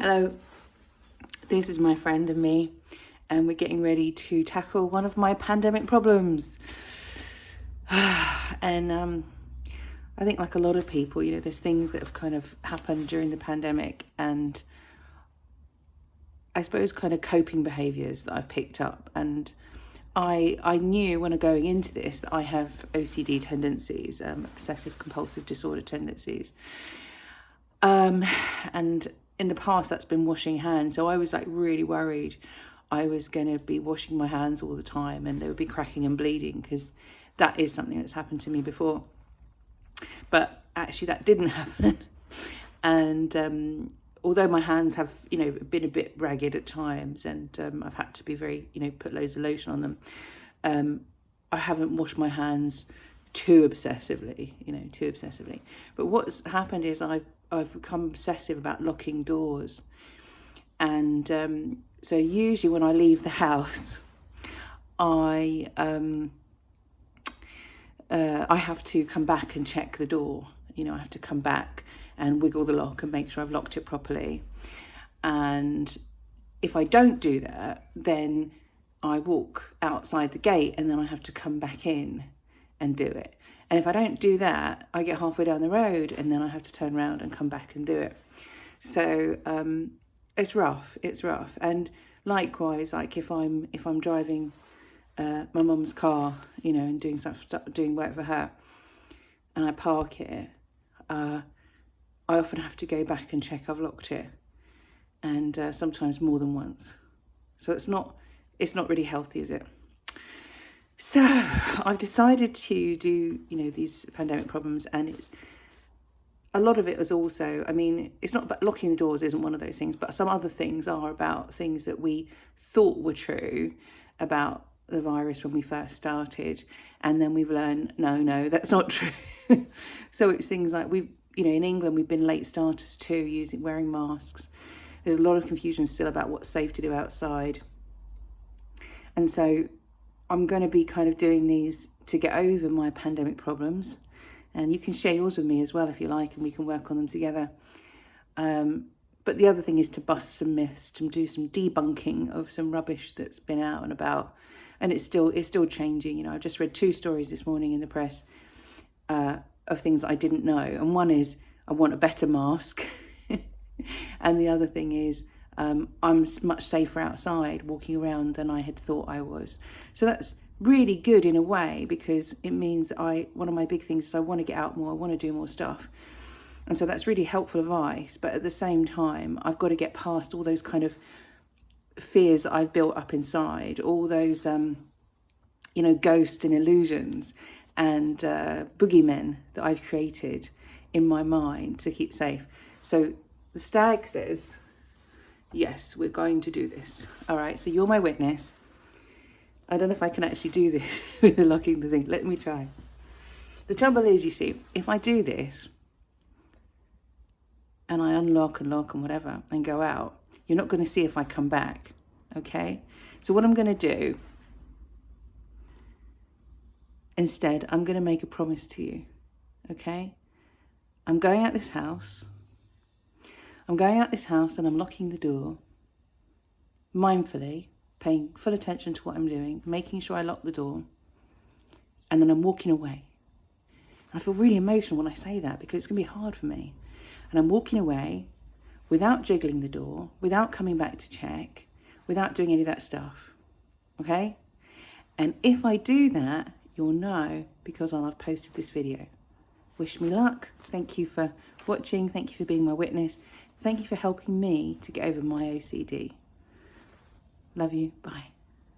Hello, this is my friend and me, and we're getting ready to tackle one of my pandemic problems. And I think, like a lot of people, there's things that have kind of happened during the pandemic, and I suppose kind of coping behaviours that I've picked up. And I knew when going into this that I have OCD tendencies, obsessive compulsive disorder tendencies. And in the past that's been washing hands. So I was like really worried I was going to be washing my hands all the time and they would be cracking and bleeding, because that is something that's happened to me before. But actually that didn't happen. And although my hands have, been a bit ragged at times, and I've had to be very, put loads of lotion on them, I haven't washed my hands too obsessively. But what's happened is I've become obsessive about locking doors. And so usually when I leave the house, I have to come back and check the door. I have to come back and wiggle the lock and make sure I've locked it properly. And if I don't do that, then I walk outside the gate and then I have to come back in and do it. And if I don't do that, I get halfway down the road and then I have to turn around and come back and do it. So it's rough. And likewise, like if I'm driving my mum's car, and doing work for her, and I park it, I often have to go back and check I've locked it, and sometimes more than once. So it's not really healthy, is it? So I've decided to do, these pandemic problems, and it's a lot of it is also, it's not about locking the doors, isn't one of those things, but some other things are about things that we thought were true about the virus when we first started, and then we've learned, no, that's not true. So it's things like in England, we've been late starters too, wearing masks. There's a lot of confusion still about what's safe to do outside. And so I'm going to be kind of doing these to get over my pandemic problems. And you can share yours with me as well if you like, and we can work on them together. But the other thing is to bust some myths, to do some debunking of some rubbish that's been out and about. And it's still changing. I just read 2 stories this morning in the press of things that I didn't know. And one is, I want a better mask. And the other thing is, I'm much safer outside walking around than I had thought I was. So that's really good in a way, because it means one of my big things is I want to get out more, I want to do more stuff. And so that's really helpful advice. But at the same time, I've got to get past all those kind of fears that I've built up inside, all those, ghosts and illusions and boogeymen that I've created in my mind to keep safe. So the stag says, yes, we're going to do this. All right, so you're my witness. I don't know if I can actually do this with locking the thing. Let me try. The trouble is, you see, if I do this and I unlock and lock and whatever and go out, you're not going to see if I come back, okay? So what I'm going to do, instead, I'm going to make a promise to you, okay? I'm going out this house and I'm locking the door, mindfully, paying full attention to what I'm doing, making sure I lock the door, and then I'm walking away. And I feel really emotional when I say that, because it's going to be hard for me. And I'm walking away without jiggling the door, without coming back to check, without doing any of that stuff, okay? And if I do that, you'll know, because I'll have posted this video. Wish me luck. Thank you for watching. Thank you for being my witness. Thank you for helping me to get over my OCD. Love you. Bye.